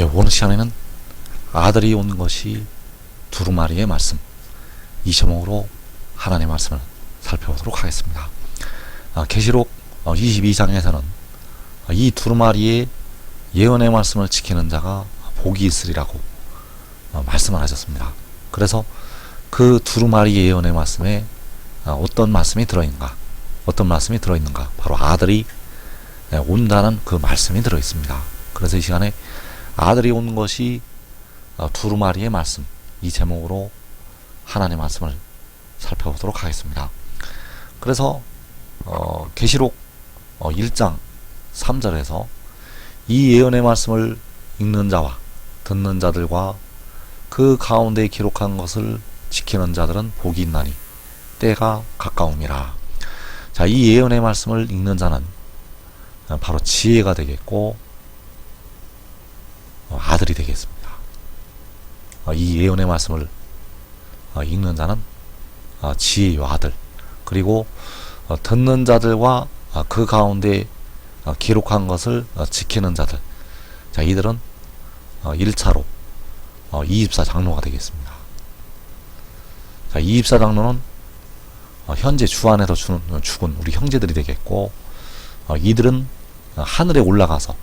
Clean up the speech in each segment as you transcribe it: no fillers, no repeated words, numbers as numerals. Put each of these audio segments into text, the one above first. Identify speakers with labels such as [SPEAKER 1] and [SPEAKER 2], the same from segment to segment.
[SPEAKER 1] 오늘 시간에는 아들이 온 것이 두루마리의 말씀, 이 제목으로 하나님의 말씀을 살펴보도록 하겠습니다. 계시록 22장에서는 이 두루마리의 예언의 말씀을 지키는 자가 복이 있으리라고 말씀을 하셨습니다. 그래서 그 두루마리의 예언의 말씀에 어떤 말씀이 들어있는가? 바로 아들이 온다는 그 말씀이 들어있습니다. 그래서 이 시간에 아들이 온 것이 두루마리의 말씀, 이 제목으로 하나님의 말씀을 살펴보도록 하겠습니다. 그래서 계시록 1장 3절에서 이 예언의 말씀을 읽는 자와 듣는 자들과 그 가운데 기록한 것을 지키는 자들은 복이 있나니 때가 가까움이라. 자, 이 예언의 말씀을 읽는 자는 바로 지혜가 되겠고 아들이 되겠습니다. 이 예언의 말씀을 읽는 자는 지혜요 아들, 그리고 듣는 자들과 그 가운데 기록한 것을 지키는 자들, 자, 이들은 1차로 24장로가 되겠습니다. 자, 24장로는 현재 주 안에서 죽은 우리 형제들이 되겠고, 이들은 하늘에 올라가서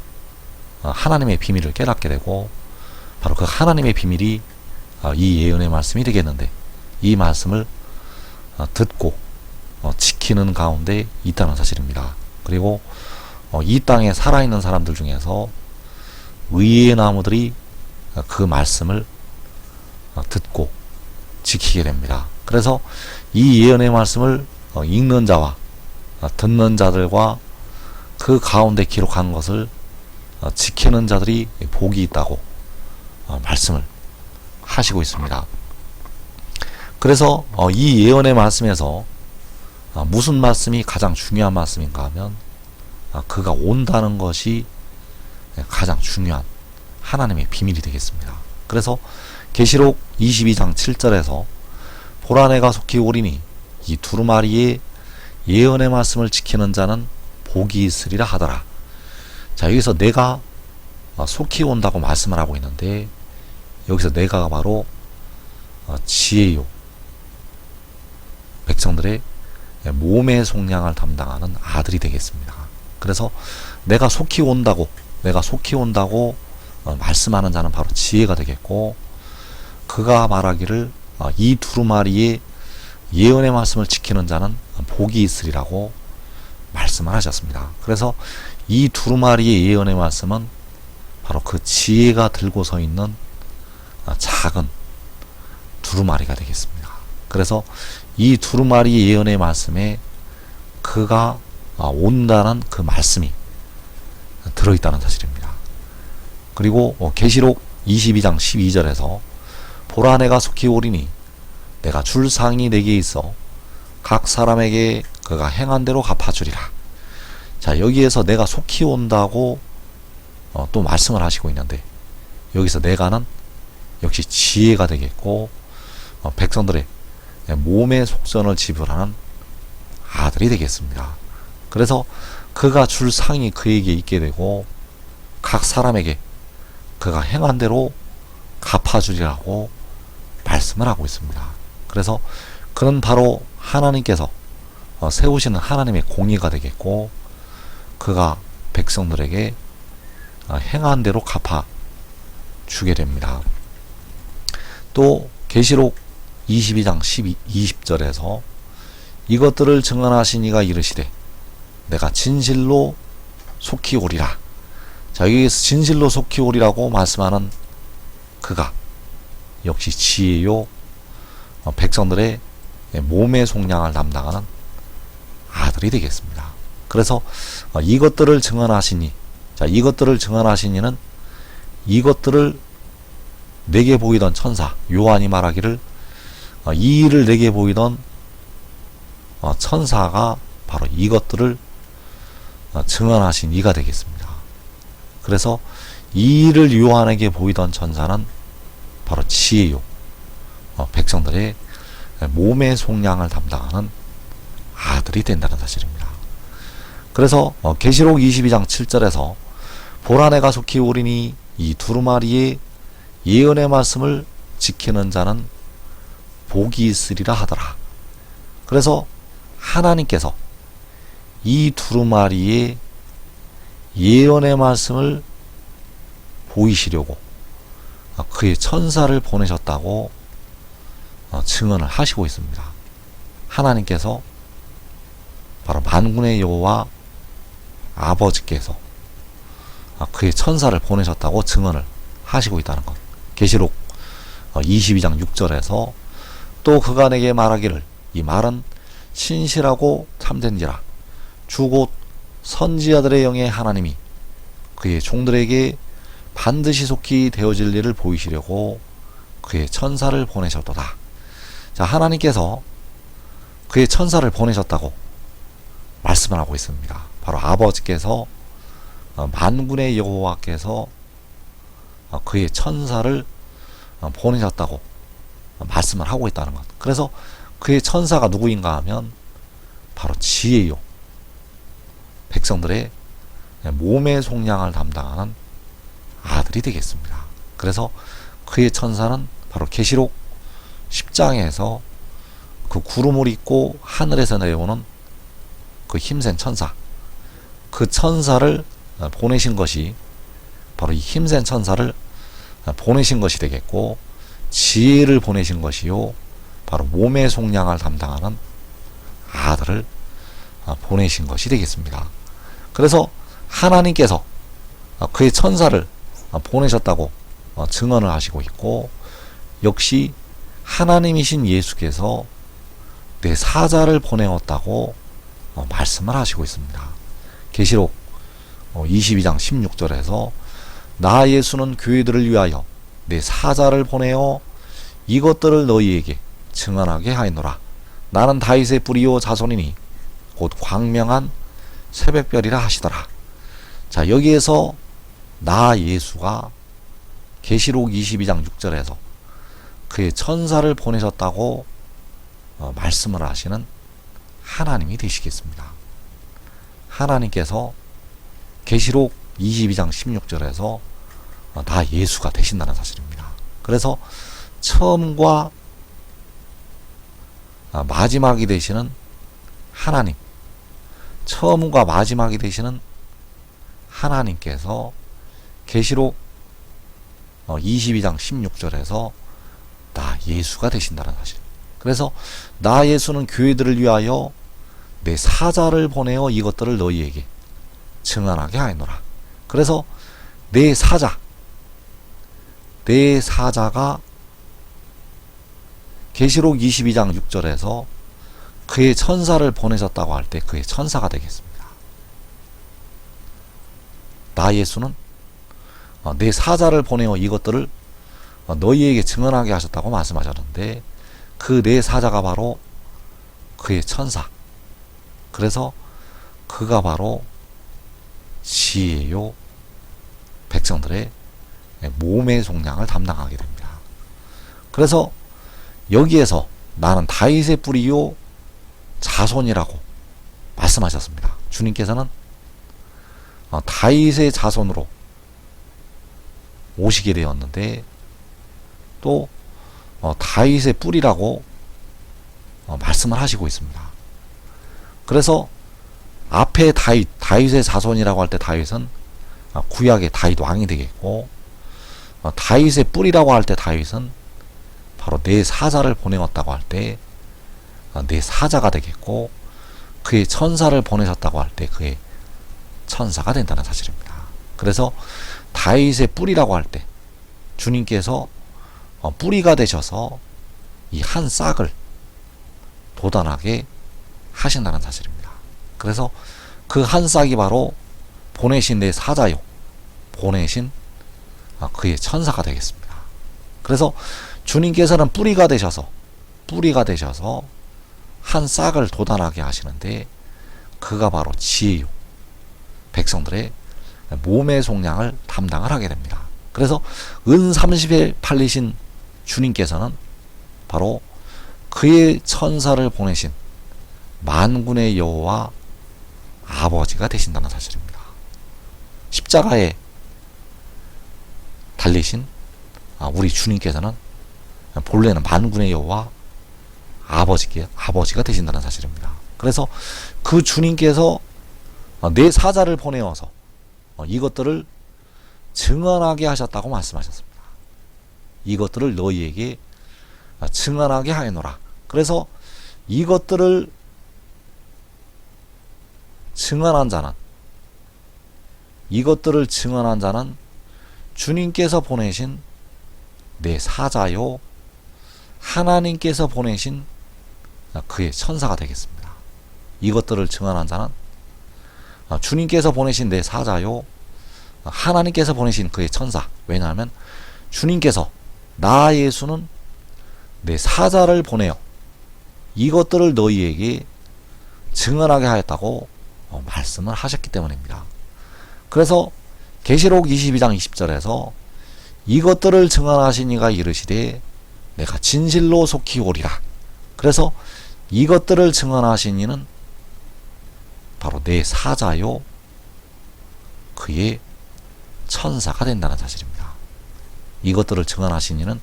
[SPEAKER 1] 하나님의 비밀을 깨닫게 되고, 바로 그 하나님의 비밀이 이 예언의 말씀이 되겠는데, 이 말씀을 듣고 지키는 가운데 있다는 사실입니다. 그리고 이 땅에 살아있는 사람들 중에서 의의 나무들이 그 말씀을 듣고 지키게 됩니다. 그래서 이 예언의 말씀을 읽는 자와 듣는 자들과 그 가운데 기록한 것을 지키는 자들이 복이 있다고 말씀을 하시고 있습니다. 그래서 이 예언의 말씀에서 무슨 말씀이 가장 중요한 말씀인가 하면 그가 온다는 것이 가장 중요한 하나님의 비밀이 되겠습니다. 그래서 계시록 22장 7절에서 보라 내가 속히 오리니 이 두루마리의 예언의 말씀을 지키는 자는 복이 있으리라 하더라. 자, 여기서 내가 속히 온다고 말씀을 하고 있는데, 여기서 내가가 바로 지혜요 백성들의 몸의 속량을 담당하는 아들이 되겠습니다. 그래서 내가 속히 온다고 말씀하는 자는 바로 지혜가 되겠고, 그가 말하기를 이 두루마리의 예언의 말씀을 지키는 자는 복이 있으리라고 말씀을 하셨습니다. 그래서 이 두루마리의 예언의 말씀은 바로 그 지혜가 들고 서 있는 작은 두루마리가 되겠습니다. 그래서 이 두루마리의 예언의 말씀에 그가 온다는 그 말씀이 들어있다는 사실입니다. 그리고 계시록 22장 12절에서 보라 내가 속히 오리니 내가 줄 상이 내게 있어 각 사람에게 그가 행한 대로 갚아주리라. 자, 여기에서 내가 속히 온다고 또 말씀을 하시고 있는데, 여기서 내가는 역시 지혜가 되겠고 백성들의 몸의 속전을 지불하는 아들이 되겠습니다. 그래서 그가 줄 상이 그에게 있게 되고 각 사람에게 그가 행한 대로 갚아주리라고 말씀을 하고 있습니다. 그래서 그는 바로 하나님께서 세우시는 하나님의 공의가 되겠고, 그가 백성들에게 행한 대로 갚아주게 됩니다. 또 계시록 22장 20절에서 이것들을 증언하신 이가 이르시되 내가 진실로 속히 오리라. 자, 여기에서 진실로 속히 오리라고 말씀하는 그가 역시 지혜요 백성들의 몸의 속량을 담당하는 아들이 되겠습니다. 그래서 이것들을 증언하시니, 자, 이것들을 증언하시니는 이것들을 내게 보이던 천사 요한이 말하기를 이 일을 내게 보이던 천사가 바로 이것들을 증언하신 이가 되겠습니다. 그래서 이 일을 요한에게 보이던 천사는 바로 지혜요 백성들의 몸의 속량을 담당하는 아들이 된다는 사실입니다. 그래서 계시록 22장 7절에서 보라 내가 속히 오리니 이 두루마리의 예언의 말씀을 지키는 자는 복이 있으리라 하더라. 그래서 하나님께서 이 두루마리의 예언의 말씀을 보이시려고 그의 천사를 보내셨다고 증언을 하시고 있습니다. 하나님께서 바로 만군의 여호와 아버지께서 그의 천사를 보내셨다고 증언을 하시고 있다는 것. 계시록 22장 6절에서 또 그가 내게 말하기를 이 말은 신실하고 참된지라 주 곧 선지자들의 영의 하나님이 그의 종들에게 반드시 속히 되어질 일을 보이시려고 그의 천사를 보내셨도다. 자, 하나님께서 그의 천사를 보내셨다고 말씀을 하고 있습니다. 바로 아버지께서 만군의 여호와께서 그의 천사를 보내셨다고 말씀을 하고 있다는 것. 그래서 그의 천사가 누구인가 하면 바로 지혜요, 백성들의 몸의 속량을 담당하는 아들이 되겠습니다. 그래서 그의 천사는 바로 계시록 10장에서 그 구름을 입고 하늘에서 내려오는 그 힘센 천사, 그 천사를 보내신 것이 바로 이 힘센 천사를 보내신 것이 되겠고, 지혜를 보내신 것이요 바로 몸의 속량을 담당하는 아들을 보내신 것이 되겠습니다. 그래서 하나님께서 그의 천사를 보내셨다고 증언을 하시고 있고, 역시 하나님이신 예수께서 내 사자를 보내었다고 말씀을 하시고 있습니다. 계시록 22장 16절에서 나 예수는 교회들을 위하여 내 사자를 보내어 이것들을 너희에게 증언하게 하였노라. 나는 다윗의 뿌리요 자손이니 곧 광명한 새벽별이라 하시더라. 자, 여기에서 나 예수가 계시록 22장 6절에서 그의 천사를 보내셨다고 말씀을 하시는 하나님이 되시겠습니다. 하나님께서 계시록 22장 16절에서 나 예수가 되신다는 사실입니다. 그래서 처음과 마지막이 되시는 하나님, 처음과 마지막이 되시는 하나님께서 계시록 22장 16절에서 나 예수가 되신다는 사실. 그래서 나 예수는 교회들을 위하여 내 사자를 보내어 이것들을 너희에게 증언하게 하였노라. 그래서 내 사자가 계시록 22장 6절에서 그의 천사를 보내셨다고 할 때 그의 천사가 되겠습니다. 나 예수는 내 사자를 보내어 이것들을 너희에게 증언하게 하셨다고 말씀하셨는데, 그 내 사자가 바로 그의 천사. 그래서 그가 바로 지혜요, 백성들의 몸의 속량을 담당하게 됩니다. 그래서 여기에서 나는 다윗의 뿌리요 자손이라고 말씀하셨습니다. 주님께서는 다윗의 자손으로 오시게 되었는데, 또 다윗의 뿌리라고 말씀을 하시고 있습니다. 그래서 앞에 다윗의 자손이라고 할 때 다윗은 구약의 다윗 왕이 되겠고, 다윗의 뿌리라고 할 때 다윗은 바로 내 사자를 보내었다고 할 때 내 사자가 되겠고, 그의 천사를 보내셨다고 할 때 그의 천사가 된다는 사실입니다. 그래서 다윗의 뿌리라고 할 때 주님께서 뿌리가 되셔서 이 한 싹을 돋아나게 하신다는 사실입니다. 그래서 그 한 싹이 바로 보내신 내 사자요, 보내신 그의 천사가 되겠습니다. 그래서 주님께서는 뿌리가 되셔서 한 싹을 돋아나게 하시는데, 그가 바로 지혜요, 백성들의 몸의 속량을 담당을 하게 됩니다. 그래서 은 30에 팔리신 주님께서는 바로 그의 천사를 보내신 만군의 여호와 아버지가 되신다는 사실입니다. 십자가에 달리신 우리 주님께서는 본래는 만군의 여호와 아버지가 되신다는 사실입니다. 그래서 그 주님께서 내 사자를 보내어서 이것들을 증언하게 하셨다고 말씀하셨습니다. 이것들을 너희에게 증언하게 하였노라. 그래서 이것들을 증언한 자는 주님께서 보내신 내 사자요 하나님께서 보내신 그의 천사가 되겠습니다. 이것들을 증언한 자는 주님께서 보내신 내 사자요 하나님께서 보내신 그의 천사. 왜냐하면 주님께서 나 예수는 내 사자를 보내어 이것들을 너희에게 증언하게 하였다고 말씀을 하셨기 때문입니다. 그래서 계시록 22장 20절에서 이것들을 증언하신 이가 이르시되 내가 진실로 속히 오리라. 그래서 이것들을 증언하신 이는 바로 내 사자요 그의 천사가 된다는 사실입니다. 이것들을 증언하신 이는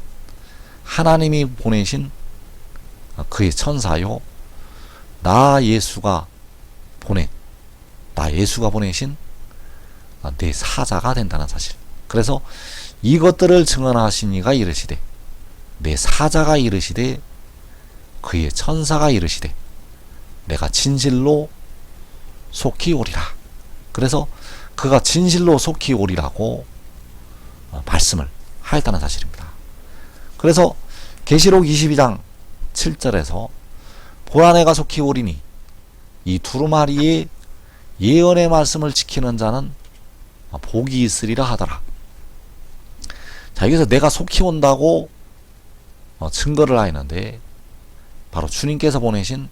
[SPEAKER 1] 하나님이 보내신 그의 천사요 나 예수가 보내신 내 사자가 된다는 사실. 그래서 이것들을 증언하신 이가 이르시되 내 사자가 이르시되 그의 천사가 이르시되 내가 진실로 속히 오리라. 그래서 그가 진실로 속히 오리라고 말씀을 하였다는 사실입니다. 그래서 계시록 22장 7절에서 보라 내가 속히 오리니 이 두루마리의 예언의 말씀을 지키는 자는 복이 있으리라 하더라. 자, 여기서 내가 속히 온다고 증거를 하였는데 바로 주님께서 보내신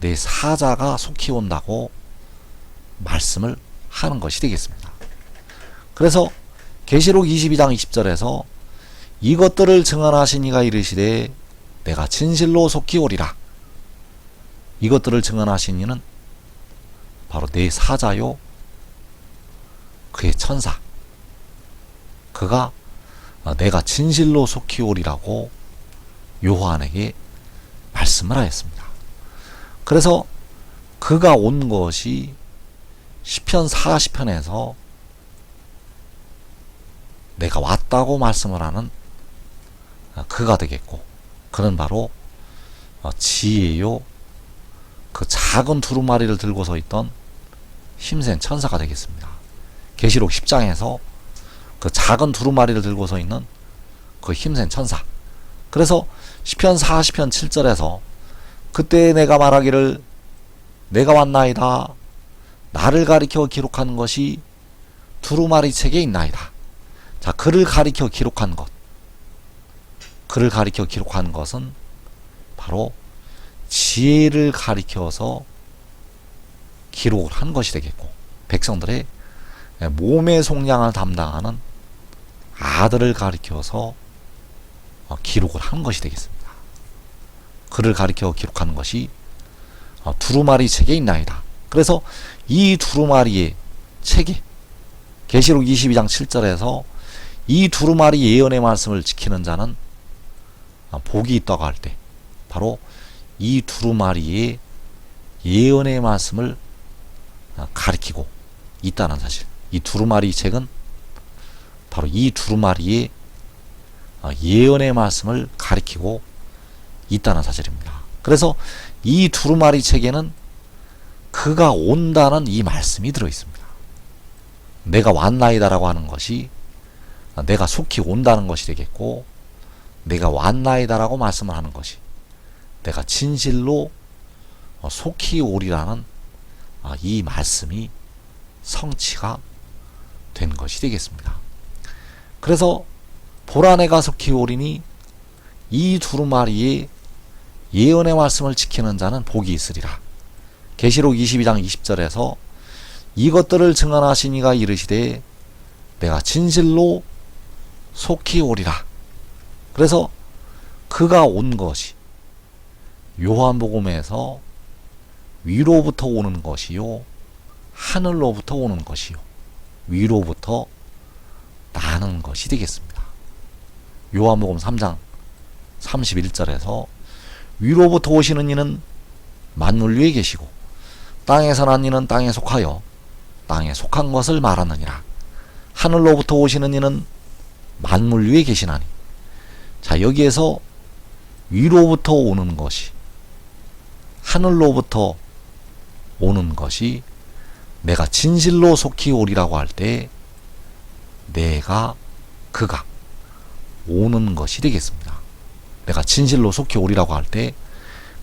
[SPEAKER 1] 내 사자가 속히 온다고 말씀을 하는 것이 되겠습니다. 그래서 계시록 22장 20절에서 이것들을 증언하신 이가 이르시되 내가 진실로 속히 오리라. 이것들을 증언하신 이는 바로 내 사자요 그의 천사. 그가 내가 진실로 속히 오리라고 요한에게 말씀을 하였습니다. 그래서 그가 온 것이 시편 40편에서 내가 왔다고 말씀을 하는 그가 되겠고, 그는 바로 지혜요 그 작은 두루마리를 들고 서 있던 힘센 천사가 되겠습니다. 계시록 10장에서 그 작은 두루마리를 들고 서 있는 그 힘센 천사. 그래서 시편 40편 7절에서 그때 내가 말하기를 내가 왔나이다. 나를 가리켜 기록한 것이 두루마리 책에 있나이다. 자, 그를 가리켜 기록한 것은 바로 지혜를 가리켜서 기록을 한 것이 되겠고, 백성들의 몸의 속량을 담당하는 아들을 가리켜서 기록을 한 것이 되겠습니다. 그를 가리켜 기록하는 것이 두루마리 책에 있나이다. 그래서 이 두루마리의 책에 계시록 22장 7절에서 이 두루마리 예언의 말씀을 지키는 자는 복이 있다고 할 때 바로 이 두루마리의 예언의 말씀을 가리키고 있다는 사실. 이 두루마리 책은 바로 이 두루마리의 예언의 말씀을 가리키고 있다는 사실입니다. 그래서 이 두루마리 책에는 그가 온다는 이 말씀이 들어있습니다. 내가 왔나이다라고 하는 것이 내가 속히 온다는 것이 되겠고, 내가 왔나이다라고 말씀을 하는 것이 내가 진실로 속히 오리라는 이 말씀이 성취가 된 것이 되겠습니다. 그래서 보라 내가 속히 오리니 이 두루마리의 예언의 말씀을 지키는 자는 복이 있으리라. 계시록 22장 20절에서 이것들을 증언하신 이가 이르시되 내가 진실로 속히 오리라. 그래서 그가 온 것이 요한복음에서 위로부터 오는 것이요 하늘로부터 오는 것이요 위로부터 나는 것이 되겠습니다. 요한복음 3장 31절에서 위로부터 오시는 이는 만물 위에 계시고 땅에서 난 이는 땅에 속하여 땅에 속한 것을 말하느니라. 하늘로부터 오시는 이는 만물 위에 계시나니. 자, 여기에서 위로부터 오는 것이, 하늘로부터 오는 것이 내가 진실로 속히 오리라고 할 때 내가, 그가 오는 것이 되겠습니다. 내가 진실로 속히 오리라고 할 때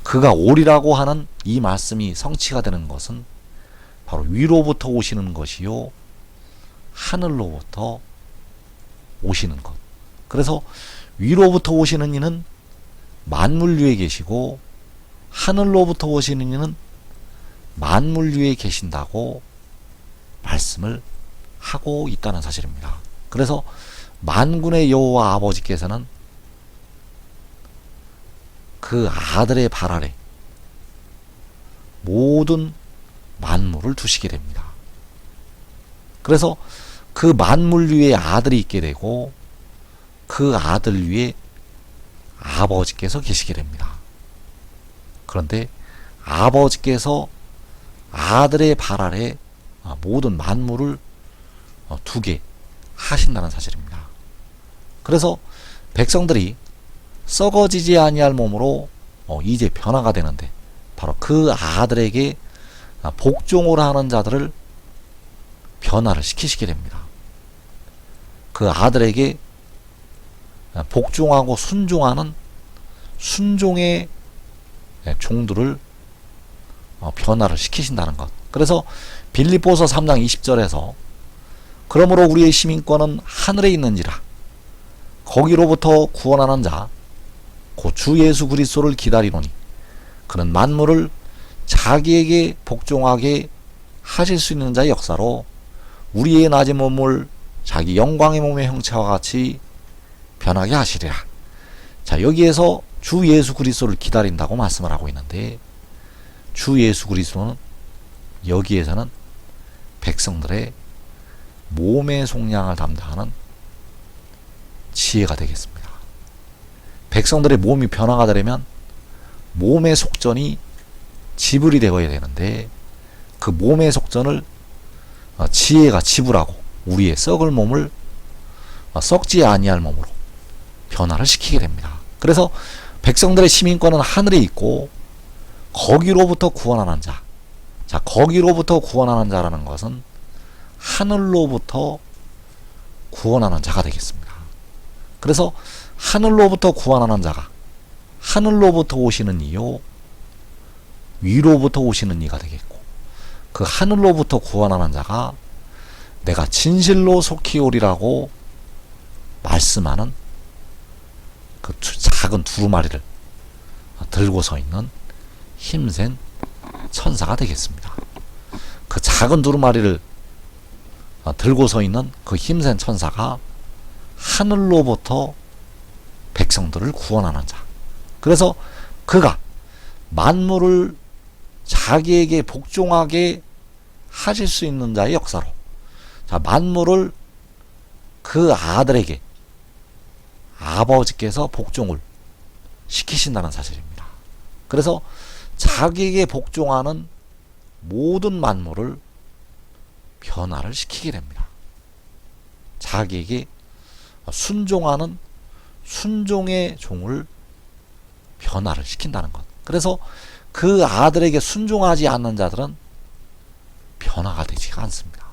[SPEAKER 1] 그가 오리라고 하는 이 말씀이 성취가 되는 것은 바로 위로부터 오시는 것이요 하늘로부터 오시는 것. 그래서 위로부터 오시는 이는 만물 위에 계시고 하늘로부터 오시는 이는 만물 위에 계신다고 말씀을 하고 있다는 사실입니다. 그래서 만군의 여호와 아버지께서는 그 아들의 발 아래 모든 만물을 두시게 됩니다. 그래서 그 만물 위에 아들이 있게 되고 그 아들 위에 아버지께서 계시게 됩니다. 그런데 아버지께서 아들의 발 아래 모든 만물을 두게 하신다는 사실입니다. 그래서 백성들이 썩어지지 아니할 몸으로 이제 변화가 되는데 바로 그 아들에게 복종을 하는 자들을 변화를 시키시게 됩니다. 그 아들에게 복종하고 순종하는 순종의 종들을 변화를 시키신다는 것. 그래서 빌립보서 3장 20절에서 그러므로 우리의 시민권은 하늘에 있는지라 거기로부터 구원하는 자 곧 주 예수 그리스도를 기다리노니 그는 만물을 자기에게 복종하게 하실 수 있는 자의 역사로 우리의 낮은 몸을 자기 영광의 몸의 형체와 같이 변하게 하시리라. 자, 여기에서 주 예수 그리스도를 기다린다고 말씀을 하고 있는데 주 예수 그리스도는 여기에서는 백성들의 몸의 속량을 담당하는 지혜가 되겠습니다. 백성들의 몸이 변화가 되려면 몸의 속전이 지불이 되어야 되는데 그 몸의 속전을 지혜가 지불하고 우리의 썩을 몸을 썩지 아니할 몸으로 변화를 시키게 됩니다. 그래서 백성들의 시민권은 하늘에 있고 거기로부터 구원하는 자. 자, 거기로부터 구원하는 자라는 것은 하늘로부터 구원하는 자가 되겠습니다. 그래서 하늘로부터 구원하는 자가 하늘로부터 오시는 이요 위로부터 오시는 이가 되겠고 그 하늘로부터 구원하는 자가 내가 진실로 속히 오리라고 말씀하는 그 작은 두루마리를 들고 서 있는 힘센 천사가 되겠습니다. 그 작은 두루마리를 들고 서 있는 그 힘센 천사가 하늘로부터 백성들을 구원하는 자. 그래서 그가 만물을 자기에게 복종하게 하실 수 있는 자의 역사로 자, 만물을 그 아들에게 아버지께서 복종을 시키신다는 사실입니다. 그래서 자기에게 복종하는 모든 만물을 변화를 시키게 됩니다. 자기에게 순종하는 순종의 종을 변화를 시킨다는 것. 그래서 그 아들에게 순종하지 않는 자들은 변화가 되지가 않습니다.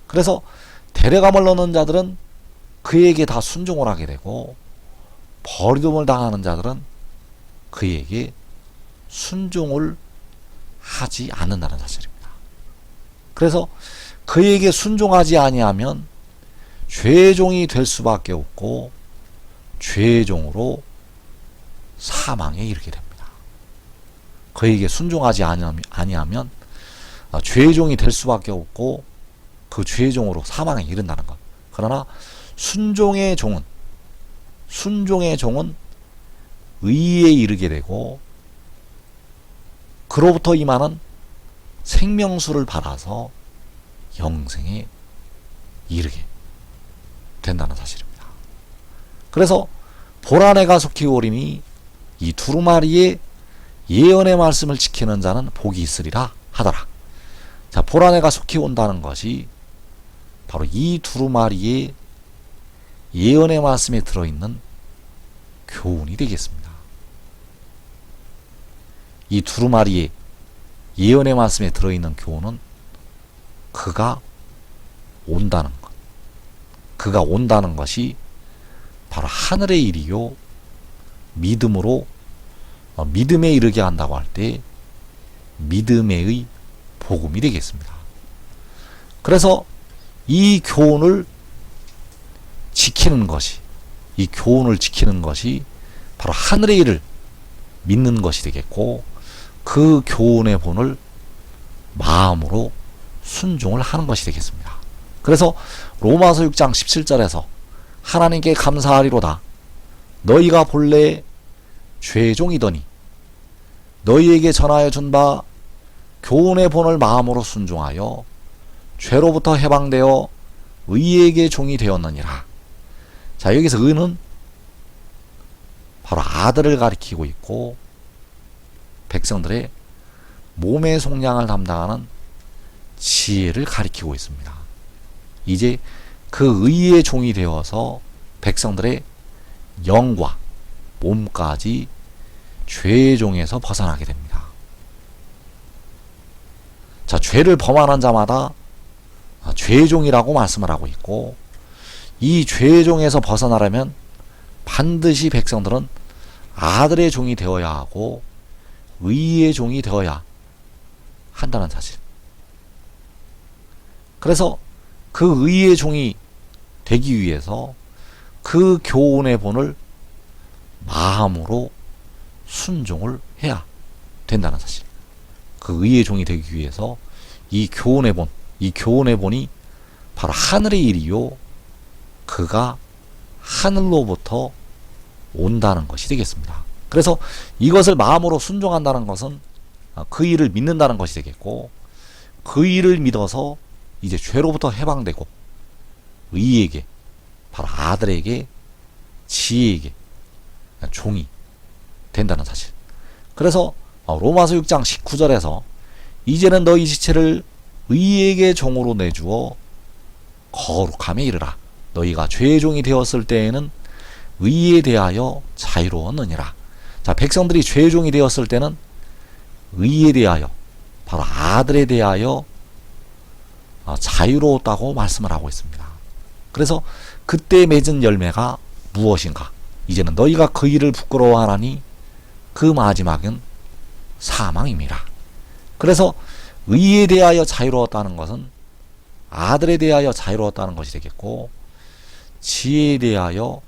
[SPEAKER 1] 그래서 데려감을 넣는 자들은 그에게 다 순종을 하게 되고 버림을 당하는 자들은 그에게 순종을 하지 않는다는 사실입니다. 그래서 그에게 순종하지 아니하면 죄종이 될 수밖에 없고 죄종으로 사망에 이르게 됩니다. 그에게 순종하지 아니하면 죄종이 될 수밖에 없고 그 죄종으로 사망에 이른다는 것. 그러나 순종의 종은 의에 이르게 되고 그로부터 임하는 생명수를 받아서 영생에 이르게 된다는 사실입니다. 그래서 보라내가 속히 오리니 이 두루마리의 예언의 말씀을 지키는 자는 복이 있으리라 하더라. 자, 보라내가 속히 온다는 것이 바로 이 두루마리의 예언의 말씀에 들어있는 교훈이 되겠습니다. 이 두루마리의 예언의 말씀에 들어있는 교훈은 그가 온다는 것. 그가 온다는 것이 바로 하늘의 일이요. 믿음으로 믿음에 이르게 한다고 할 때 믿음의 복음이 되겠습니다. 그래서 이 교훈을 지키는 것이, 이 교훈을 지키는 것이 바로 하늘의 일을 믿는 것이 되겠고, 그 교훈의 본을 마음으로 순종을 하는 것이 되겠습니다. 그래서 로마서 6장 17절에서 하나님께 감사하리로다. 너희가 본래 죄종이더니 너희에게 전하여 준 바 교훈의 본을 마음으로 순종하여 죄로부터 해방되어 의에게 종이 되었느니라. 자, 여기서 의는 바로 아들을 가리키고 있고, 백성들의 몸의 속량을 담당하는 지혜를 가리키고 있습니다. 이제 그 의의 종이 되어서 백성들의 영과 몸까지 죄의 종에서 벗어나게 됩니다. 자, 죄를 범하는 자마다 죄의 종이라고 말씀을 하고 있고, 이 죄의 종에서 벗어나려면 반드시 백성들은 아들의 종이 되어야 하고 의의 종이 되어야 한다는 사실. 그래서 그 의의 종이 되기 위해서 그 교훈의 본을 마음으로 순종을 해야 된다는 사실. 그 의의 종이 되기 위해서 이 교훈의 본, 이 교훈의 본이 바로 하늘의 일이요, 그가 하늘로부터 온다는 것이 되겠습니다. 그래서 이것을 마음으로 순종한다는 것은 그 일을 믿는다는 것이 되겠고, 그 일을 믿어서 이제 죄로부터 해방되고 의에게, 바로 아들에게, 지혜에게 종이 된다는 사실. 그래서 로마서 6장 19절에서 이제는 너희 지체를 의에게 종으로 내주어 거룩함에 이르라. 너희가 죄의 종이 되었을 때에는 의에 대하여 자유로웠느니라. 자, 백성들이 죄의 종이 되었을 때는 의에 대하여, 바로 아들에 대하여 자유로웠다고 말씀을 하고 있습니다. 그래서 그때 맺은 열매가 무엇인가? 이제는 너희가 그 일을 부끄러워하나니 그 마지막은 사망임이라. 그래서 의에 대하여 자유로웠다는 것은 아들에 대하여 자유로웠다는 것이 되겠고, 지혜에 대하여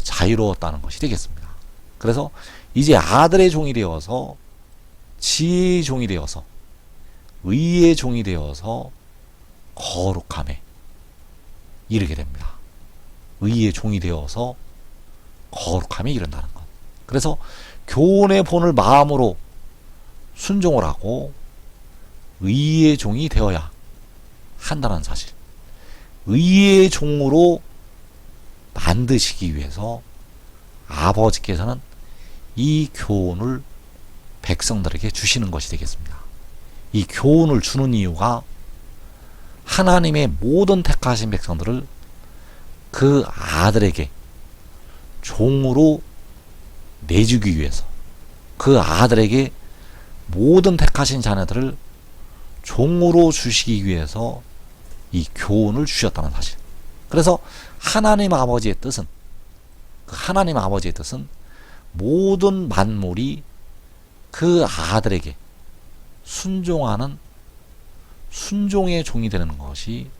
[SPEAKER 1] 자유로웠다는 것이 되겠습니다. 그래서 이제 아들의 종이 되어서, 지혜의 종이 되어서, 의의 종이 되어서 거룩함에 이르게 됩니다. 의의 종이 되어서 거룩함에 이른다는 것. 그래서 교훈의 본을 마음으로 순종을 하고 의의 종이 되어야 한다는 사실. 의의 종으로 만드시기 위해서 아버지께서는 이 교훈을 백성들에게 주시는 것이 되겠습니다. 이 교훈을 주는 이유가 하나님의 모든 택하신 백성들을 그 아들에게 종으로 내주기 위해서, 그 아들에게 모든 택하신 자녀들을 종으로 주시기 위해서 이 교훈을 주셨다는 사실. 그래서 하나님 아버지의 뜻은, 하나님 아버지의 뜻은 모든 만물이 그 아들에게 순종하는 순종의 종이 되는 것이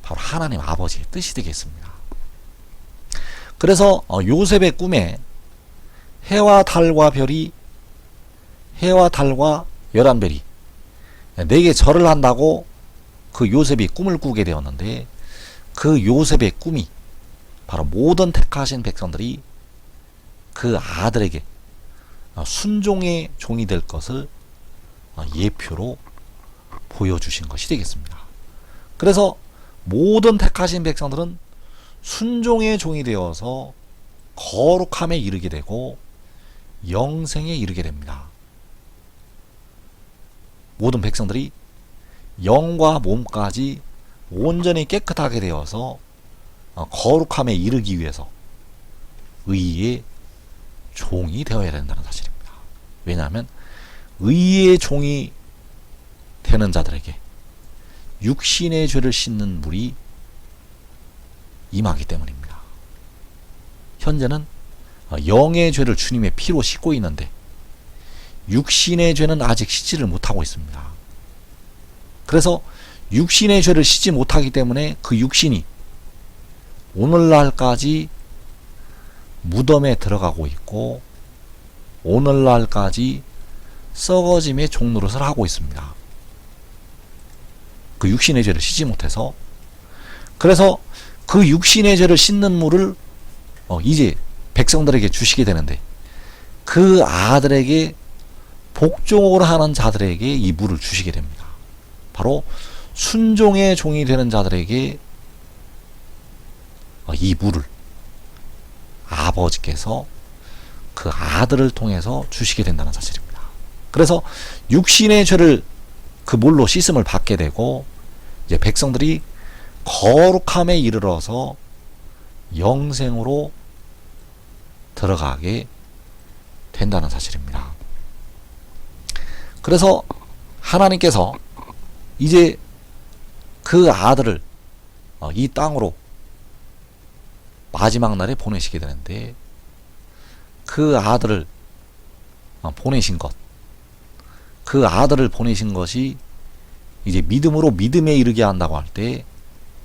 [SPEAKER 1] 바로 하나님 아버지의 뜻이 되겠습니다. 그래서 요셉의 꿈에 해와 달과 별이, 해와 달과 11별이 내게 절을 한다고 그 요셉이 꿈을 꾸게 되었는데, 그 요셉의 꿈이 바로 모든 택하신 백성들이 그 아들에게 순종의 종이 될 것을 예표로 보여주신 것이 되겠습니다. 그래서 모든 택하신 백성들은 순종의 종이 되어서 거룩함에 이르게 되고 영생에 이르게 됩니다. 모든 백성들이 영과 몸까지 온전히 깨끗하게 되어서 거룩함에 이르기 위해서 의의 종이 되어야 된다는 사실입니다. 왜냐하면 의의 종이 되는 자들에게 육신의 죄를 씻는 물이 임하기 때문입니다. 현재는 영의 죄를 주님의 피로 씻고 있는데 육신의 죄는 아직 씻지를 못하고 있습니다. 그래서 육신의 죄를 씻지 못하기 때문에 그 육신이 오늘날까지 무덤에 들어가고 있고 오늘날까지 썩어짐의 종노릇을 하고 있습니다. 그 육신의 죄를 씻지 못해서. 그래서 그 육신의 죄를 씻는 물을 이제 백성들에게 주시게 되는데 그 아들에게 복종을 하는 자들에게 이 물을 주시게 됩니다. 바로 순종의 종이 되는 자들에게 이 물을 아버지께서 그 아들을 통해서 주시게 된다는 사실입니다. 그래서 육신의 죄를 그 물로 씻음을 받게 되고 이제 백성들이 거룩함에 이르러서 영생으로 들어가게 된다는 사실입니다. 그래서 하나님께서 이제 그 아들을 이 땅으로 마지막 날에 보내시게 되는데 그 아들을 보내신 것, 그 아들을 보내신 것이 이제 믿음으로 믿음에 이르게 한다고 할 때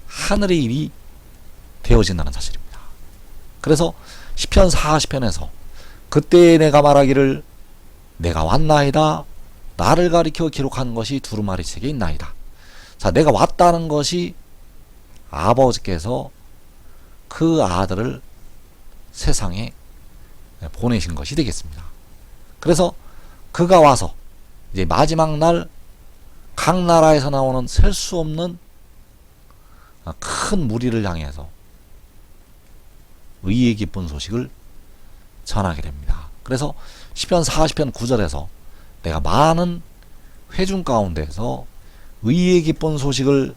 [SPEAKER 1] 하늘의 일이 되어진다는 사실입니다. 그래서 시편 40편에서 그때 내가 말하기를 내가 왔나이다 나를 가리켜 기록한 것이 두루마리 책에 있나이다. 자, 내가 왔다는 것이 아버지께서 그 아들을 세상에 보내신 것이 되겠습니다. 그래서 그가 와서 이제 마지막 날 각 나라에서 나오는 셀 수 없는 큰 무리를 향해서 의의 기쁜 소식을 전하게 됩니다. 그래서 시편 40편 9절에서 내가 많은 회중 가운데서 의의 기쁜 소식을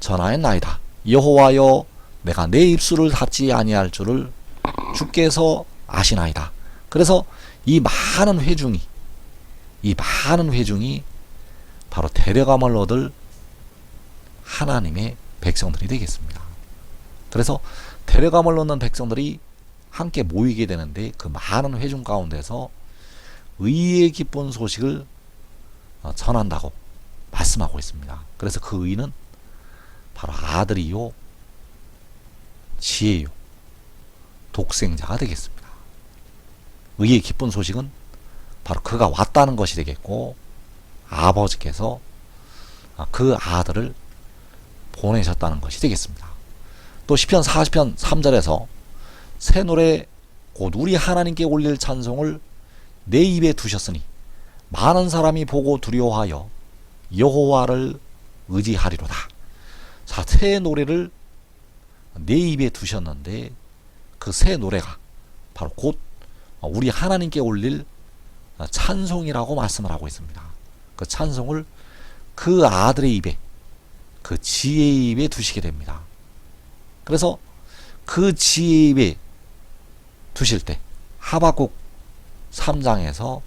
[SPEAKER 1] 전하였나이다. 여호와여 내가 내 입술을 닫지 아니할 줄을 주께서 아시나이다. 그래서 이 많은 회중이 바로 데려감을 얻을 하나님의 백성들이 되겠습니다. 그래서 데려감을 얻는 백성들이 함께 모이게 되는데 그 많은 회중 가운데서 의의 기쁜 소식을 전한다고 말씀하고 있습니다. 그래서 그 의는 바로 아들이요 지혜요 독생자가 되겠습니다. 의의 기쁜 소식은 바로 그가 왔다는 것이 되겠고 아버지께서 그 아들을 보내셨다는 것이 되겠습니다. 또 시편 40편 3절에서 새 노래 곧 우리 하나님께 올릴 찬송을 내 입에 두셨으니 많은 사람이 보고 두려워하여 여호와를 의지하리로다. 자, 새 노래를 내 입에 두셨는데 그 새 노래가 바로 곧 우리 하나님께 올릴 찬송이라고 말씀을 하고 있습니다. 그 찬송을 그 아들의 입에 그 지혜의 입에 두시게 됩니다. 그래서 그 지혜의 입에 두실 때 하박국 3장에서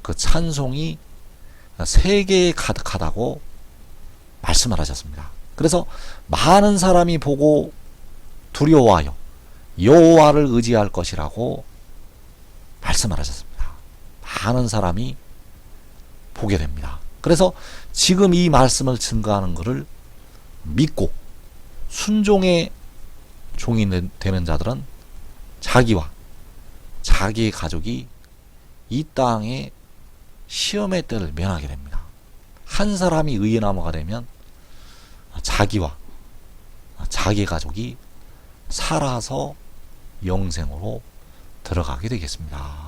[SPEAKER 1] 그 찬송이 세계에 가득하다고 말씀을 하셨습니다. 그래서 많은 사람이 보고 두려워하여 여호와를 의지할 것이라고 말씀을 하셨습니다. 많은 사람이 보게 됩니다. 그래서 지금 이 말씀을 증거하는 것을 믿고 순종의 종이 되는 자들은 자기와 자기의 가족이 이 땅의 시험의 때를 면하게 됩니다. 한 사람이 의의 나무가 되면 자기와 자기 가족이 살아서 영생으로 들어가게 되겠습니다.